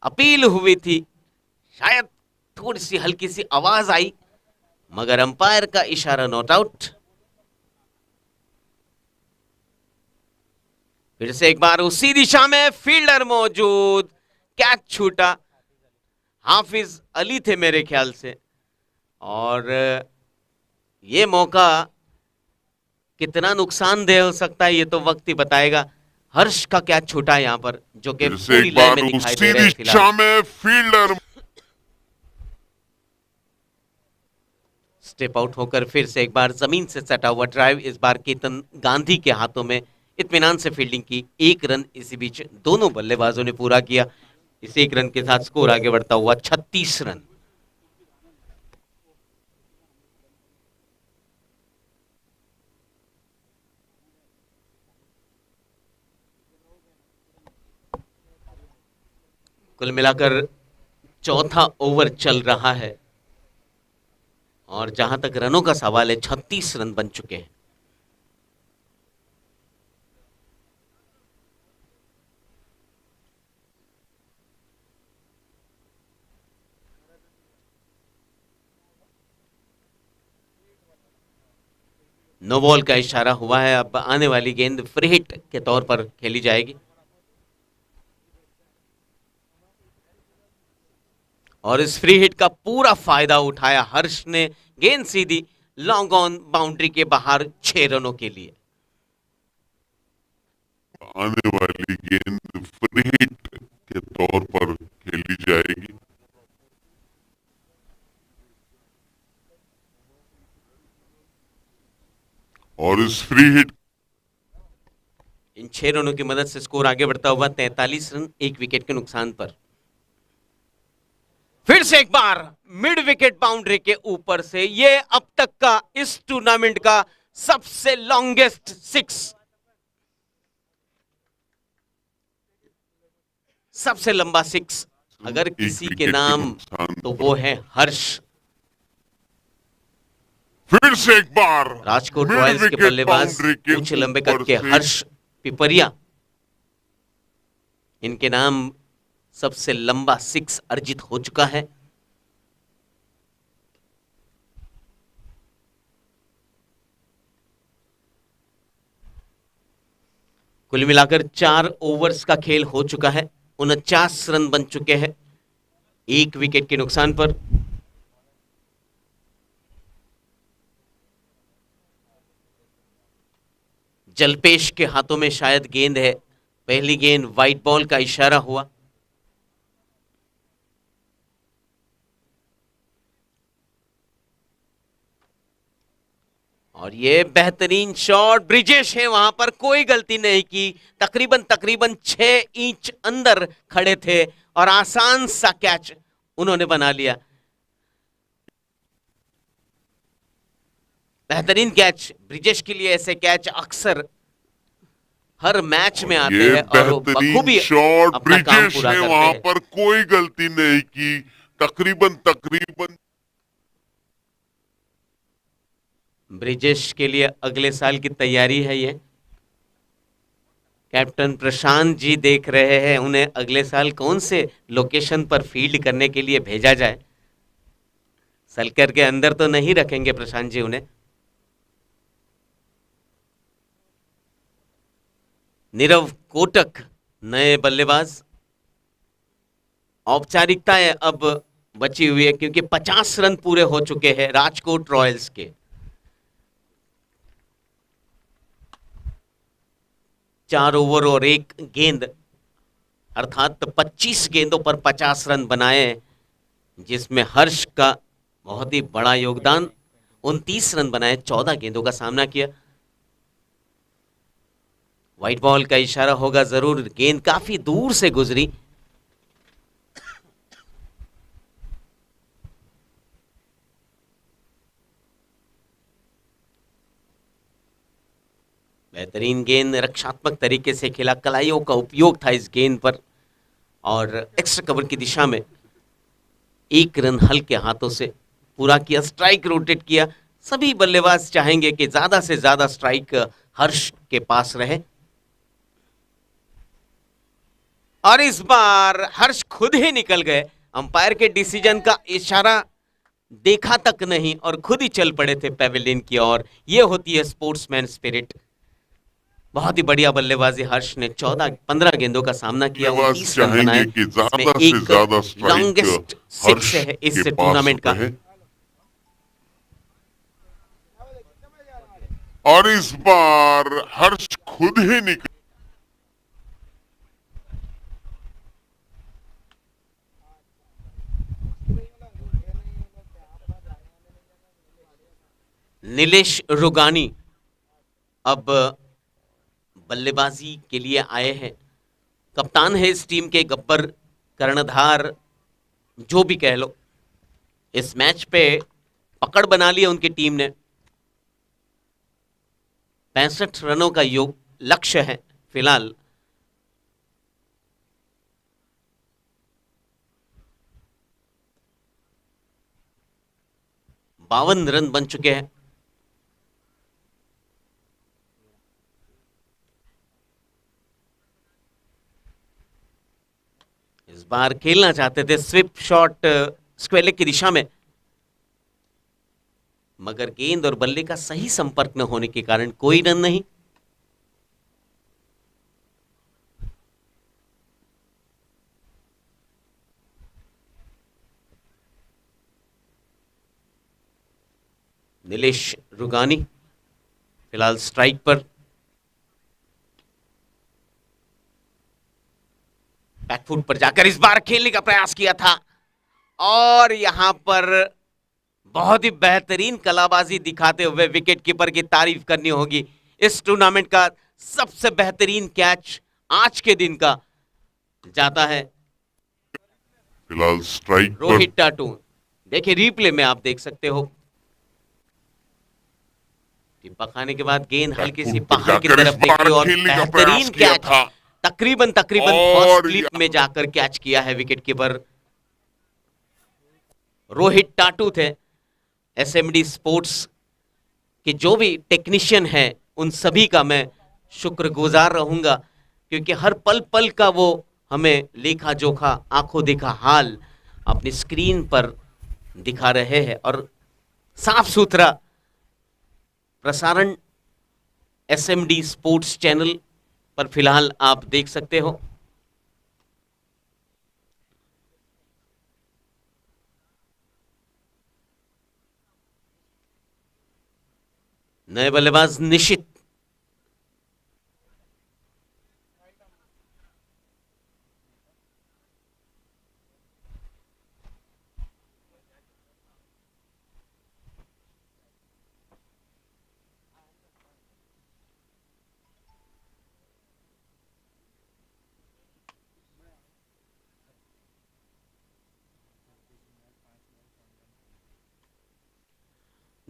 अपील हुई थी, शायद थोड़ी सी हल्की सी आवाज आई, मगर अंपायर का इशारा नॉट आउट। फिर से एक बार उसी दिशा में फील्डर मौजूद, कैच छूटा। हाफिज अली थे मेरे ख्याल से, और ये मौका कितना नुकसानदेह हो सकता है ये तो वक्त ही बताएगा। हर्ष का कैच छूटा यहाँ पर, जो कि फिर से पूरी एक लय बार में दिखाई उसी दे रहे हैं दिशा फिलहाल। में फील्डर स्टेप आउट होकर फिर से एक बार जमीन से सटा हुआ ड्राइव, इस बार केतन गांधी के हाथों में। इत्मीनान से फील्डिंग की, एक रन इसी बीच दोनों बल्लेबाजों ने पूरा किया। इस एक रन के साथ स्कोर आगे बढ़ता हुआ 36 रन। कुल मिलाकर चौथा ओवर चल रहा है, और जहां तक रनों का सवाल है 36 रन बन चुके हैं। नो बॉल का इशारा हुआ है। अब आने वाली गेंद फ्री हिट के तौर पर खेली जाएगी, और इस फ्री हिट का पूरा फायदा उठाया हर्ष ने। गेंद सीधी लॉन्ग ऑन बाउंड्री के बाहर 6 रनों के लिए। आने वाली गेंद फ्री हिट के तौर पर खेली जाएगी। और इस फ्री हिट इन 6 रनों की मदद से स्कोर आगे बढ़ता हुआ 43 रन, 1 विकेट के नुकसान पर। फिर से एक बार मिड विकेट बाउंड्री के ऊपर से, ये अब तक का इस टूर्नामेंट का सबसे लॉन्गेस्ट 6, सबसे लंबा 6 अगर किसी के नाम तो वो है हर्ष। फिर से एक बार राजकोट मिड रॉयल्स के विकेट बल्लेबाज बाउंड्री के ऊंचे लंबे कद ऊपर के से हर्ष पिपरिया, इनके नाम सबसे लंबा 6 अर्जित हो चुका है। कुल मिलाकर 4 ओवर्स का खेल हो चुका है, 49 रन बन चुके हैं, 1 विकेट के नुकसान पर। जलपेश के हाथों में शायद गेंद है। पहली गेंद वाइट बॉल का इशारा हुआ। और ये बेहतरीन शॉट, ब्रिजेश है वहां पर, कोई गलती नहीं की। तकरीबन 6 इंच अंदर खड़े थे और आसान सा कैच उन्होंने बना लिया। बेहतरीन कैच ब्रिजेश के लिए। ऐसे कैच अक्सर हर मैच में आते ये हैं और वो बेहतरीन बखूबी शॉट अपना काम ब्रिजेश पूरा ने करते वहां हैं। पर कोई गलती नहीं की। तकरीबन ब्रिजेश के लिए अगले साल की तैयारी है ये। कैप्टन प्रशांत जी देख रहे हैं उन्हें अगले साल कौन से लोकेशन पर फील्ड करने के लिए भेजा जाए। सलकर के अंदर तो नहीं रखेंगे प्रशांत जी उन्हें। नीरव कोटक नए बल्लेबाज। औपचारिकताएं अब बची हुई है क्योंकि 50 रन पूरे हो चुके हैं राजकोट रॉयल्स के। 4 ओवर और 1 गेंद, अर्थात 25 गेंदों पर 50 रन बनाए, जिसमें हर्ष का बहुत ही बड़ा योगदान। 29 रन बनाए, 14 गेंदों का सामना किया। व्हाइट बॉल का इशारा होगा जरूर, गेंद काफी दूर से गुजरी। बेहतरीन गेंद, रक्षात्मक तरीके से खेला, कलाइयों का उपयोग था इस गेंद पर, और एक्स्ट्रा कवर की दिशा में 1 रन हल्के हाथों से पूरा किया। स्ट्राइक रोटेट किया। सभी बल्लेबाज चाहेंगे कि ज्यादा से ज्यादा स्ट्राइक हर्ष के पास रहे, और इस बार हर्ष खुद ही निकल गए। अंपायर के डिसीजन का इशारा देखा तक नहीं और खुद ही चल पड़े थे पेविलियन की ओर। ये होती है स्पोर्ट्समैन स्पिरिट। बहुत ही बढ़िया बल्लेबाजी हर्ष ने 14-15 गेंदों का सामना किया, बल्लेबाज 29 रन बनाए। चाहेंगे कि इसमें ज्यादा से एक ज्यादा स्ट्राइक लॉन्गेस्ट हर्ष सिक्स है इस के टूर्नामेंट पास का। रहे। और इस बार हर्ष खुद ही निकल। नीलेश रुगानी अब बल्लेबाजी के लिए आए हैं। कप्तान है इस टीम के, गब्बर, कर्णधार, जो भी कह लो। इस मैच पे पकड़ बना लिया उनकी टीम ने। 65 रनों का योग लक्ष्य है फिलहाल। बावन रन बन चुके हैं। इस बार खेलना चाहते थे स्विप शॉट स्क्वेयर लेग की दिशा में, मगर गेंद और बल्ले का सही संपर्क न होने के कारण कोई रन नहीं। नीलेश रुगानी फिलहाल स्ट्राइक पर। बैकफुट पर जाकर इस बार खेलने का प्रयास किया था और यहां पर बहुत ही बेहतरीन कलाबाजी दिखाते हुए विकेट कीपर की तारीफ करनी होगी। इस टूर्नामेंट का सबसे बेहतरीन कैच आज के दिन का जाता है फिलहाल स्ट्राइक पर रोहित टाटू। देखिए रिप्ले में आप देख सकते हो, टिप्पा खाने के बाद गेंद हल्की सी बैकफुट पर बाहर की जाकर तरफ इस बार देखी और खेलने का बेहतरीन प्रयास किया कैच, था। तकरीबन और फर्स्ट स्लिप में जाकर कैच किया है विकेट कीपर। रोहित टाटू थे। एसएमडी स्पोर्ट्स के जो भी टेक्नीशियन हैं उन सभी का मैं शुक्रगुजार रहूंगा, क्योंकि हर पल पल का वो हमें लेखा जोखा आंखों देखा हाल अपनी स्क्रीन पर दिखा रहे हैं और साफ सुथरा प्रसारण एसएमडी स्पोर्ट्स चैनल पर फिलहाल आप देख सकते हो। नए बल्लेबाज निशित।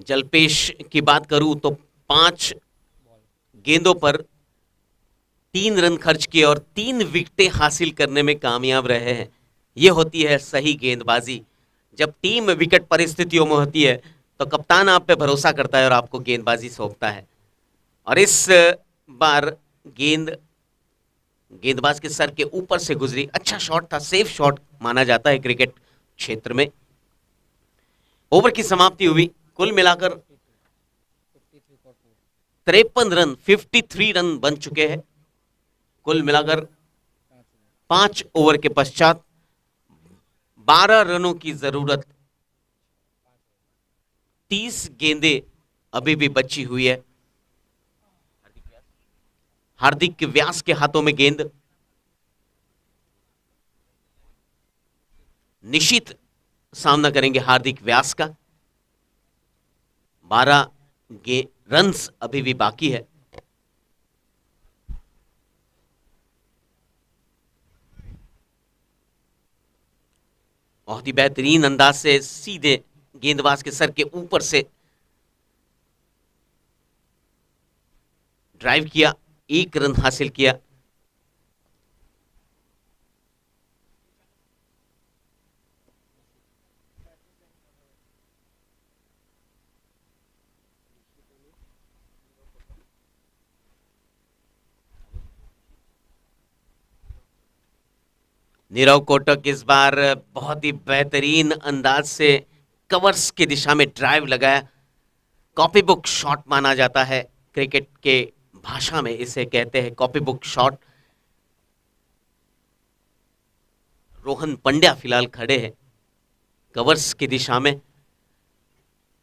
जलपेश की बात करूं तो 5 गेंदों पर 3 रन खर्च किए और 3 विकेटें हासिल करने में कामयाब रहे हैं। यह होती है सही गेंदबाजी। जब टीम विकेट परिस्थितियों में होती है तो कप्तान आप पे भरोसा करता है और आपको गेंदबाजी सौंपता है। और इस बार गेंदबाज के सर के ऊपर से गुजरी। अच्छा शॉट था, सेफ शॉट माना जाता है क्रिकेट क्षेत्र में। ओवर की समाप्ति हुई। कुल मिलाकर 53 रन, 53 रन बन चुके हैं। कुल मिलाकर 5 ओवर के पश्चात 12 रनों की जरूरत, 30 गेंदें अभी भी बची हुई है। हार्दिक व्यास के हाथों में गेंद। निशित सामना करेंगे हार्दिक व्यास का। 12 रन्स अभी भी बाकी है। बहुत ही बेहतरीन अंदाज से सीधे गेंदबाज के सर के ऊपर से ड्राइव किया, 1 रन हासिल किया। नीरव कोटक इस बार बहुत ही बेहतरीन अंदाज से कवर्स की दिशा में ड्राइव लगाया, कॉपी बुक शॉट माना जाता है। क्रिकेट के भाषा में इसे कहते हैं copy book shot. Rohan Pandya फिलहाल खड़े हैं कवर्स की दिशा में।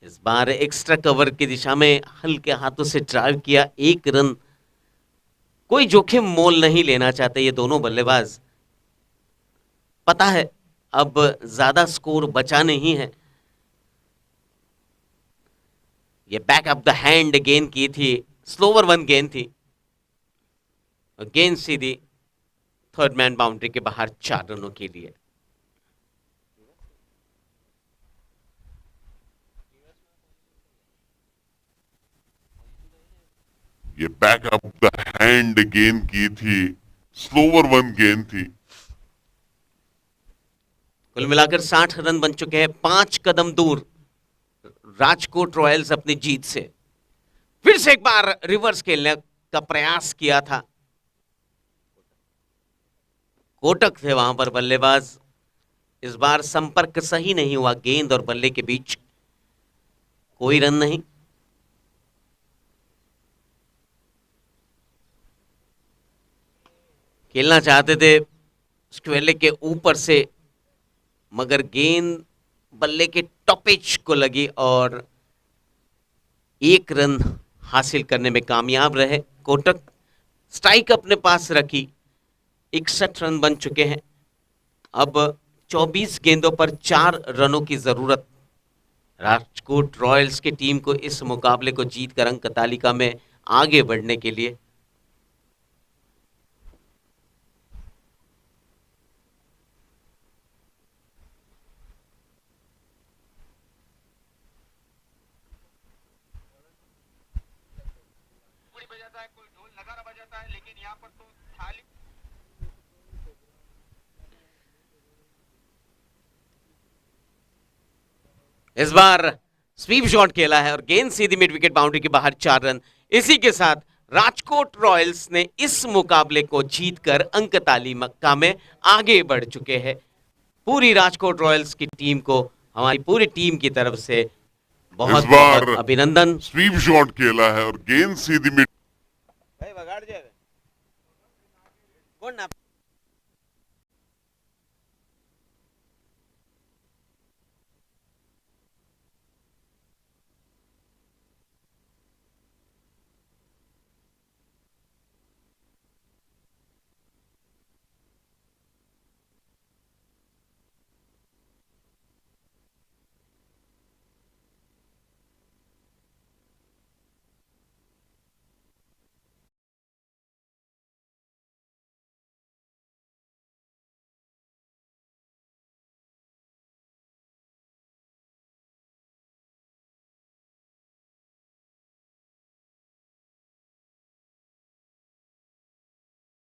इस बार एक्स्ट्रा कवर की दिशा में हल्के हाथों से ड्राइव किया, 1 रन। कोई जोखिम मोल नहीं लेना चाहते ये दोनों बल्लेबाज। पता है अब ज्यादा स्कोर बचा नहीं है। ये बैक अप द हैंड गेंद की थी, स्लोवर वन गेंद थी, और गेंद सीधी थर्ड मैन बाउंड्री के बाहर 4 रनों के लिए। ये बैक अप द हैंड गेंद की थी, स्लोवर वन गेंद थी। कुल मिलाकर 60 रन बन चुके हैं, 5 कदम दूर राजकोट रॉयल्स अपनी जीत से। फिर से एक बार रिवर्स खेलने का प्रयास किया था, कोटक थे वहां पर बल्लेबाज। इस बार संपर्क सही नहीं हुआ गेंद और बल्ले के बीच, कोई रन नहीं। खेलना चाहते थे स्क्वेले के ऊपर से, मगर गेंद बल्ले के टॉपिच को लगी और 1 रन हासिल करने में कामयाब रहे कोटक। स्ट्राइक अपने पास रखी, 61 रन बन चुके हैं। अब 24 गेंदों पर 4 रनों की जरूरत राजकोट रॉयल्स की टीम को इस मुकाबले को जीतकर अंक तालिका में आगे बढ़ने के लिए। इस बार स्वीप शॉट खेला है और गेंद सीधी मिड विकेट बाउंड्री के बाहर 4 रन। इसी के साथ राजकोट रॉयल्स ने इस मुकाबले को जीतकर अंक तालिका में आगे बढ़ चुके हैं। पूरी राजकोट रॉयल्स की टीम को हमारी पूरी टीम की तरफ से बहुत बहुत अभिनंदन। स्वीप शॉट खेला है और गेंद सीधी मिड भाई बगाड़ दिया कौन ना